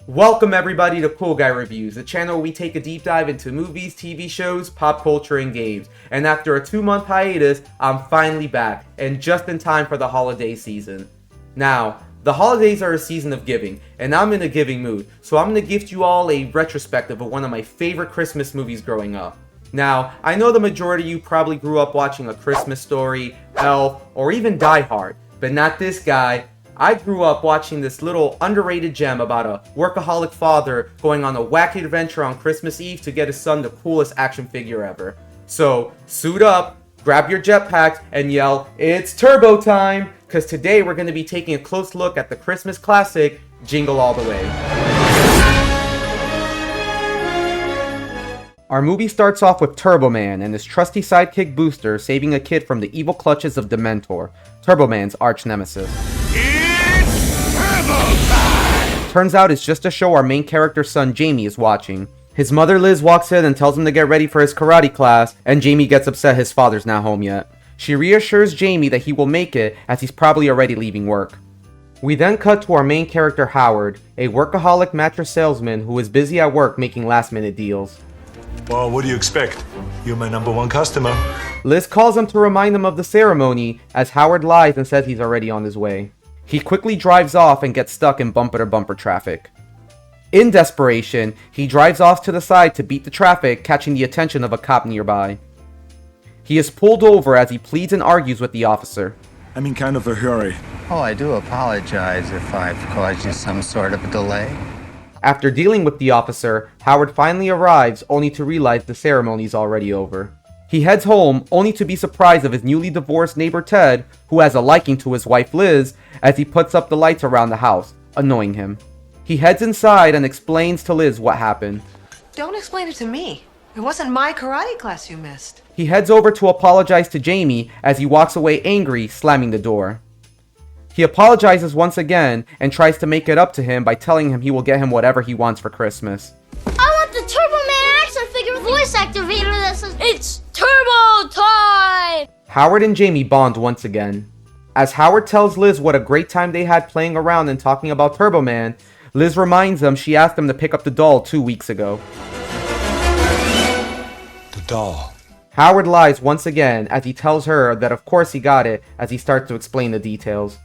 Welcome everybody to Cool Guy Reviews, the channel where we take a deep dive into movies, TV shows, pop culture, and games. And after a 2-month hiatus, I'm finally back, and just in time for the holiday season. Now, the holidays are a season of giving, and I'm in a giving mood, so I'm going to gift you all a retrospective of one of my favorite Christmas movies growing up. Now, I know the majority of you probably grew up watching A Christmas Story, Elf, or even Die Hard, but not this guy. I grew up watching this little underrated gem about a workaholic father going on a wacky adventure on Christmas Eve to get his son the coolest action figure ever. So, suit up, grab your jetpacks, and yell, "It's turbo time!" Because today we're going to be taking a close look at the Christmas classic, Jingle All The Way. Our movie starts off with Turbo Man and his trusty sidekick Booster saving a kid from the evil clutches of Dementor, Turbo Man's arch nemesis. Turns out it's just a show our main character's son Jamie is watching. His mother Liz walks in and tells him to get ready for his karate class, and Jamie gets upset his father's not home yet. She reassures Jamie that he will make it as he's probably already leaving work. We then cut to our main character Howard, a workaholic mattress salesman who is busy at work making last-minute deals. Well, what do you expect? You're my #1 customer. Liz calls him to remind him of the ceremony as Howard lies and says he's already on his way. He quickly drives off and gets stuck in bumper-to-bumper traffic. In desperation, he drives off to the side to beat the traffic, catching the attention of a cop nearby. He is pulled over as he pleads and argues with the officer. I'm in kind of a hurry. Oh, I do apologize if I've caused you some sort of a delay. After dealing with the officer, Howard finally arrives only to realize the ceremony is already over. He heads home only to be surprised of his newly divorced neighbor Ted, who has a liking to his wife Liz, as he puts up the lights around the house, annoying him. He heads inside and explains to Liz what happened. Don't explain it to me. It wasn't my karate class you missed. He heads over to apologize to Jamie as he walks away angry, slamming the door. He apologizes once again and tries to make it up to him by telling him he will get him whatever he wants for Christmas. I want the Turbo Man action figure with voice activator that says, "It's Turbo time!" Howard and Jamie bond once again. As Howard tells Liz what a great time they had playing around and talking about Turbo Man, Liz reminds him she asked him to pick up the doll 2 weeks ago. The doll. Howard lies once again as he tells her that of course he got it as he starts to explain the details.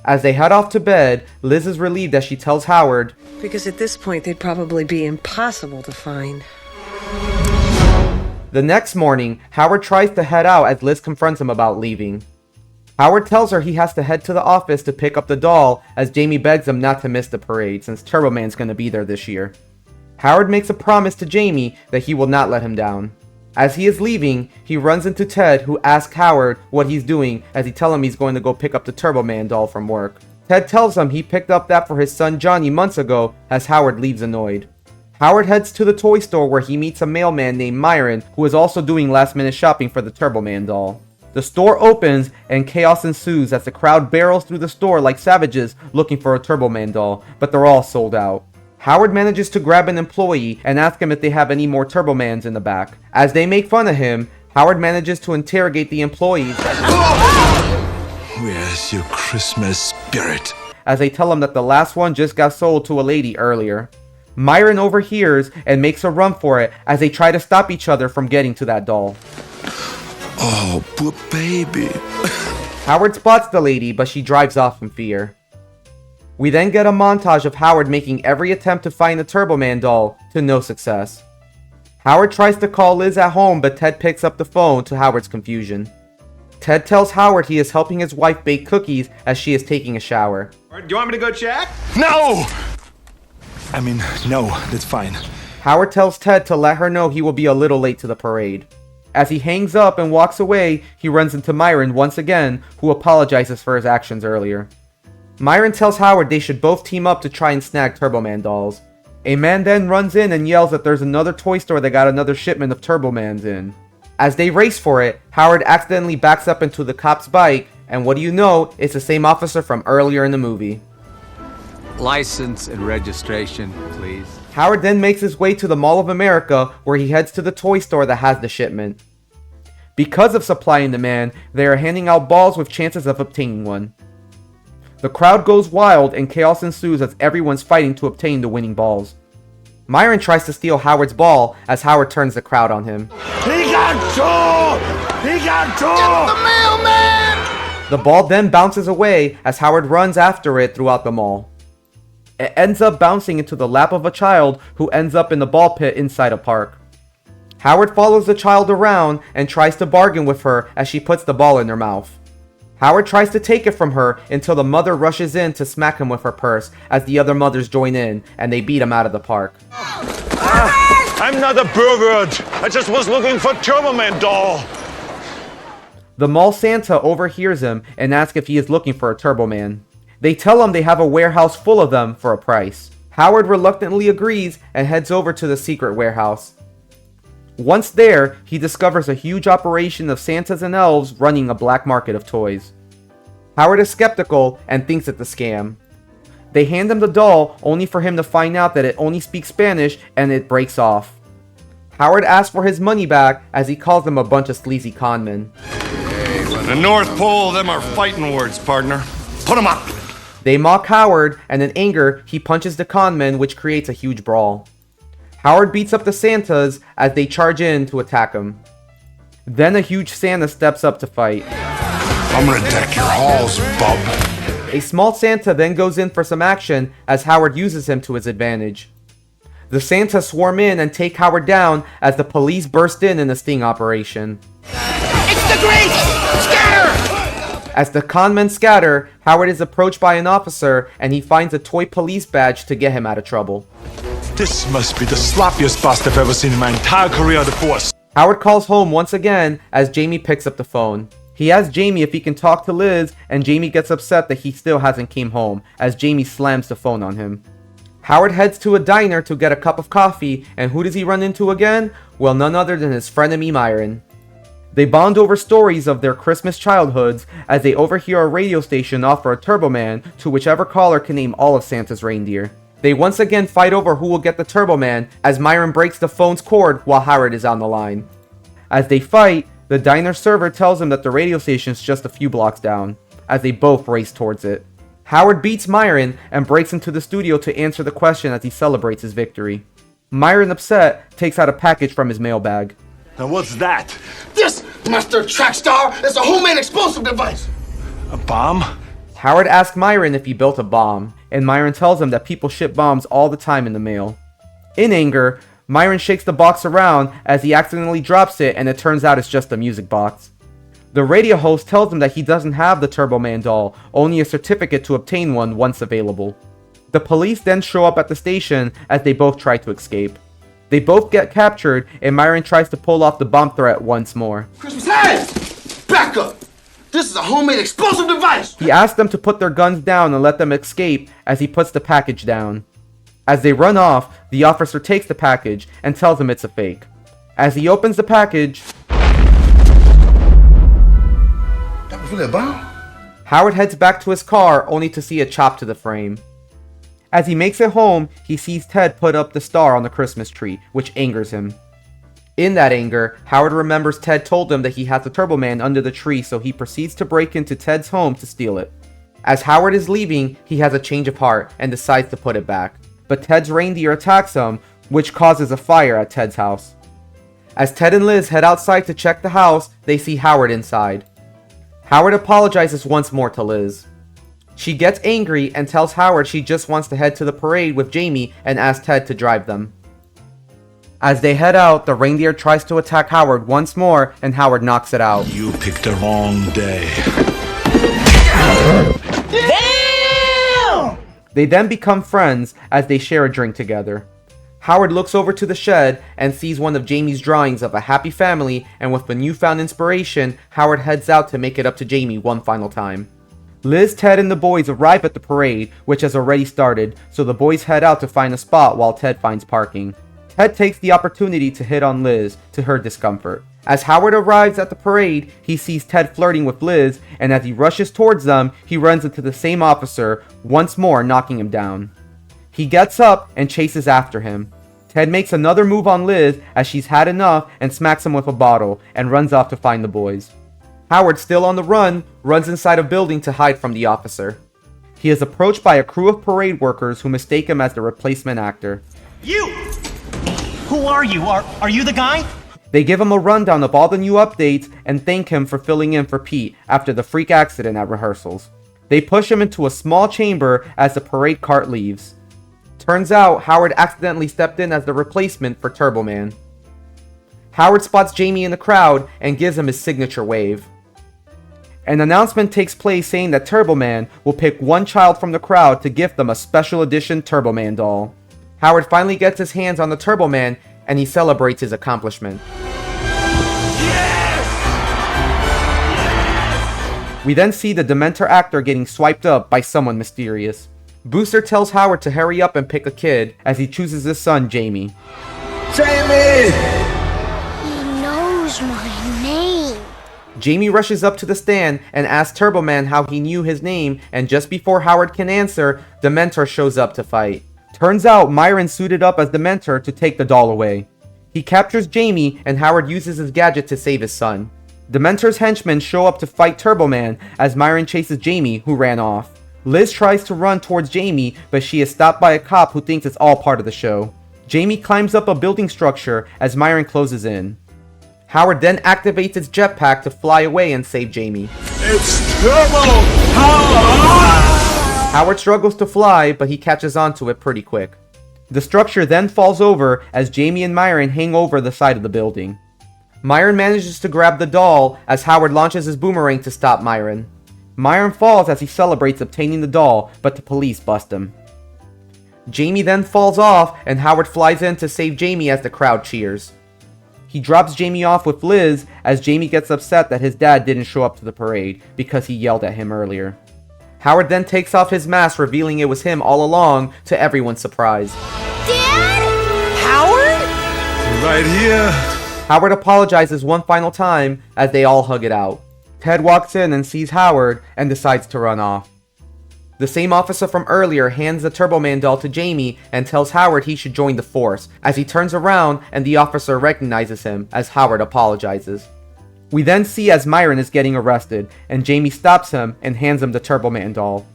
As they head off to bed, Liz is relieved as she tells Howard, Because at this point, they'd probably be impossible to find. The next morning, Howard tries to head out as Liz confronts him about leaving. Howard tells her he has to head to the office to pick up the doll as Jamie begs him not to miss the parade since Turbo Man's going to be there this year. Howard makes a promise to Jamie that he will not let him down. As he is leaving, he runs into Ted, who asks Howard what he's doing as he tells him he's going to go pick up the Turbo Man doll from work. Ted tells him he picked up that for his son Johnny months ago as Howard leaves annoyed. Howard heads to the toy store where he meets a mailman named Myron who is also doing last-minute shopping for the Turbo Man doll. The store opens and chaos ensues as the crowd barrels through the store like savages looking for a Turbo Man doll, but they're all sold out. Howard manages to grab an employee and ask him if they have any more Turbo Mans in the back. As they make fun of him, Howard manages to interrogate the employees. Where's your Christmas spirit? As they tell him that the last one just got sold to a lady earlier. Myron overhears and makes a run for it as they try to stop each other from getting to that doll. Oh, poor baby. Howard spots the lady, but she drives off in fear. We then get a montage of Howard making every attempt to find the Turbo Man doll, to no success. Howard tries to call Liz at home, but Ted picks up the phone to Howard's confusion. Ted tells Howard he is helping his wife bake cookies as she is taking a shower. Do you want me to go check? No! No, that's fine. Howard tells Ted to let her know he will be a little late to the parade. As he hangs up and walks away, he runs into Myron once again, who apologizes for his actions earlier. Myron tells Howard they should both team up to try and snag Turbo Man dolls. A man then runs in and yells that there's another toy store that got another shipment of Turbo Mans in. As they race for it, Howard accidentally backs up into the cop's bike, and what do you know, it's the same officer from earlier in the movie. License and registration, please. Howard then makes his way to the Mall of America, where he heads to the toy store that has the shipment. Because of supply and demand, they are handing out balls with chances of obtaining one. The crowd goes wild and chaos ensues as everyone's fighting to obtain the winning balls. Myron tries to steal Howard's ball as Howard turns the crowd on him. He got two! He got two! Get the mailman! The ball then bounces away as Howard runs after it throughout the mall. It ends up bouncing into the lap of a child who ends up in the ball pit inside a park. Howard follows the child around and tries to bargain with her as she puts the ball in her mouth. Howard tries to take it from her until the mother rushes in to smack him with her purse as the other mothers join in and they beat him out of the park. I'm not a pervert. I just was looking for Turbo Man doll. The mall Santa overhears him and asks if he is looking for a Turbo Man. They tell him they have a warehouse full of them for a price. Howard reluctantly agrees and heads over to the secret warehouse. Once there, he discovers a huge operation of Santas and elves running a black market of toys. Howard is skeptical and thinks it's a scam. They hand him the doll only for him to find out that it only speaks Spanish and it breaks off. Howard asks for his money back as he calls them a bunch of sleazy conmen. The North Pole, them are fighting words, partner. Put them up! They mock Howard, and in anger, he punches the conmen, which creates a huge brawl. Howard beats up the Santas as they charge in to attack him. Then a huge Santa steps up to fight. I'm gonna deck your halls, bub. A small Santa then goes in for some action as Howard uses him to his advantage. The Santas swarm in and take Howard down as the police burst in a sting operation. It's the Great Scatter! As the conmen scatter, Howard is approached by an officer and he finds a toy police badge to get him out of trouble. This must be the sloppiest bust I've ever seen in my entire career on the force. Howard calls home once again as Jamie picks up the phone. He asks Jamie if he can talk to Liz, and Jamie gets upset that he still hasn't came home as Jamie slams the phone on him. Howard heads to a diner to get a cup of coffee, and who does he run into again? Well, none other than his frenemy Myron. They bond over stories of their Christmas childhoods as they overhear a radio station offer a Turbo Man to whichever caller can name all of Santa's reindeer. They once again fight over who will get the Turbo Man as Myron breaks the phone's cord while Howard is on the line. As they fight, the diner server tells him that the radio station is just a few blocks down, as they both race towards it. Howard beats Myron and breaks into the studio to answer the question as he celebrates his victory. Myron, upset, takes out a package from his mailbag. Now what's that? This, Master Trackstar, is a homemade explosive device. A bomb? Howard asks Myron if he built a bomb, and Myron tells him that people ship bombs all the time in the mail. In anger, Myron shakes the box around as he accidentally drops it and it turns out it's just a music box. The radio host tells him that he doesn't have the Turbo Man doll, only a certificate to obtain one once available. The police then show up at the station as they both try to escape. They both get captured and Myron tries to pull off the bomb threat once more. Christmas hands! Back up! This is a homemade explosive device! He asks them to put their guns down and let them escape as he puts the package down. As they run off, the officer takes the package and tells him it's a fake. As he opens the package, That was really a bomb? Howard heads back to his car only to see a chop to the frame. As he makes it home, he sees Ted put up the star on the Christmas tree, which angers him. In that anger, Howard remembers Ted told him that he has the Turbo Man under the tree, so he proceeds to break into Ted's home to steal it. As Howard is leaving, he has a change of heart and decides to put it back. But Ted's reindeer attacks him, which causes a fire at Ted's house. As Ted and Liz head outside to check the house, they see Howard inside. Howard apologizes once more to Liz. She gets angry and tells Howard she just wants to head to the parade with Jamie and asks Ted to drive them. As they head out, the reindeer tries to attack Howard once more and Howard knocks it out. You picked the wrong day. Damn! They then become friends as they share a drink together. Howard looks over to the shed and sees one of Jamie's drawings of a happy family, and with the newfound inspiration, Howard heads out to make it up to Jamie one final time. Liz, Ted, and the boys arrive at the parade, which has already started, so the boys head out to find a spot while Ted finds parking. Ted takes the opportunity to hit on Liz, to her discomfort. As Howard arrives at the parade, he sees Ted flirting with Liz, and as he rushes towards them, he runs into the same officer, once more knocking him down. He gets up and chases after him. Ted makes another move on Liz as she's had enough and smacks him with a bottle, and runs off to find the boys. Howard, still on the run, runs inside a building to hide from the officer. He is approached by a crew of parade workers who mistake him as the replacement actor. You! Who are you? Are you the guy? They give him a rundown of all the new updates and thank him for filling in for Pete after the freak accident at rehearsals. They push him into a small chamber as the parade cart leaves. Turns out Howard accidentally stepped in as the replacement for Turbo Man. Howard spots Jamie in the crowd and gives him his signature wave. An announcement takes place saying that Turbo Man will pick one child from the crowd to gift them a special edition Turbo Man doll. Howard finally gets his hands on the Turbo Man and he celebrates his accomplishment. We then see the Dementor actor getting swiped up by someone mysterious. Booster tells Howard to hurry up and pick a kid as he chooses his son, Jamie. He knows my name. Jamie rushes up to the stand and asks Turbo Man how he knew his name, and just before Howard can answer, Dementor shows up to fight. Turns out Myron suited up as Dementor to take the doll away. He captures Jamie and Howard uses his gadget to save his son. Dementor's henchmen show up to fight Turbo Man as Myron chases Jamie, who ran off. Liz tries to run towards Jamie, but she is stopped by a cop who thinks it's all part of the show. Jamie climbs up a building structure as Myron closes in. Howard then activates his jetpack to fly away and save Jamie. It's Turbo Howard struggles to fly, but he catches onto it pretty quick. The structure then falls over as Jamie and Myron hang over the side of the building. Myron manages to grab the doll as Howard launches his boomerang to stop Myron. Myron falls as he celebrates obtaining the doll, but the police bust him. Jamie then falls off and Howard flies in to save Jamie as the crowd cheers. He drops Jamie off with Liz as Jamie gets upset that his dad didn't show up to the parade because he yelled at him earlier. Howard then takes off his mask, revealing it was him all along, to everyone's surprise. Dad? Howard? right here. Howard apologizes one final time as they all hug it out. Ted walks in and sees Howard and decides to run off. The same officer from earlier hands the Turbo Man doll to Jamie and tells Howard he should join the force, as he turns around and the officer recognizes him as Howard apologizes. We then see as Myron is getting arrested, and Jamie stops him and hands him the Turbo Man doll.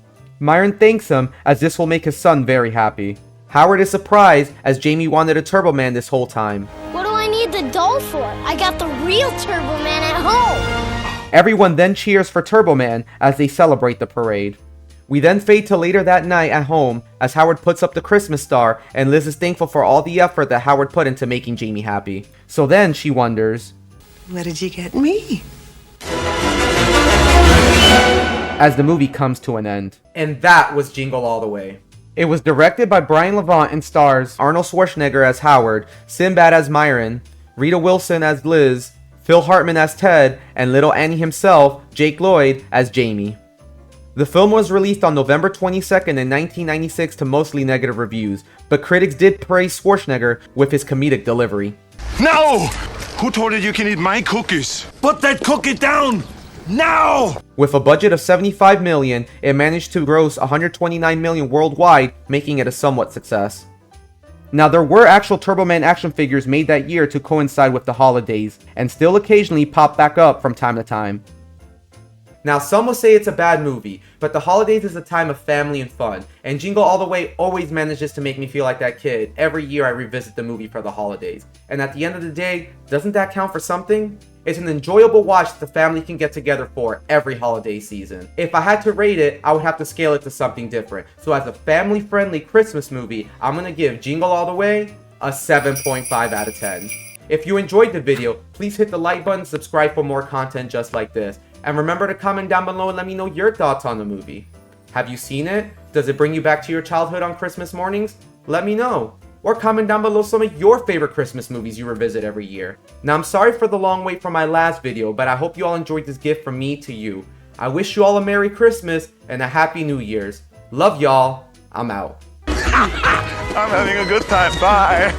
Myron thanks him as this will make his son very happy. Howard is surprised as Jamie wanted a Turbo Man this whole time. What do I need the doll for? I got the real Turbo Man at home. Everyone then cheers for Turbo Man as they celebrate the parade. We then fade to later that night at home as Howard puts up the Christmas star and Liz is thankful for all the effort that Howard put into making Jamie happy. So then she wonders, What did you get me? as the movie comes to an end. And that was Jingle All The Way. It was directed by Brian Levant and stars Arnold Schwarzenegger as Howard, Sinbad as Myron, Rita Wilson as Liz, Phil Hartman as Ted, and Little Annie himself, Jake Lloyd, as Jamie. The film was released on November 22nd in 1996 to mostly negative reviews, but critics did praise Schwarzenegger with his comedic delivery. No! Who told you you can eat my cookies? Put that cookie down! Now! With a budget of $75 million, it managed to gross $129 million worldwide, making it a somewhat success. Now, there were actual Turbo Man action figures made that year to coincide with the holidays, and still occasionally pop back up from time to time. Now, some will say it's a bad movie, but the holidays is a time of family and fun, and Jingle All The Way always manages to make me feel like that kid every year I revisit the movie for the holidays. And at the end of the day, doesn't that count for something? It's an enjoyable watch that the family can get together for every holiday season. If I had to rate it, I would have to scale it to something different. So as a family-friendly Christmas movie, I'm gonna give Jingle All The Way a 7.5 out of 10. If you enjoyed the video, please hit the like button, subscribe for more content just like this. And remember to comment down below and let me know your thoughts on the movie. Have you seen it? Does it bring you back to your childhood on Christmas mornings? Let me know. Or comment down below some of your favorite Christmas movies you revisit every year. Now, I'm sorry for the long wait for my last video, but I hope you all enjoyed this gift from me to you. I wish you all a Merry Christmas and a Happy New Year's. Love y'all. I'm out. I'm having a good time. Bye.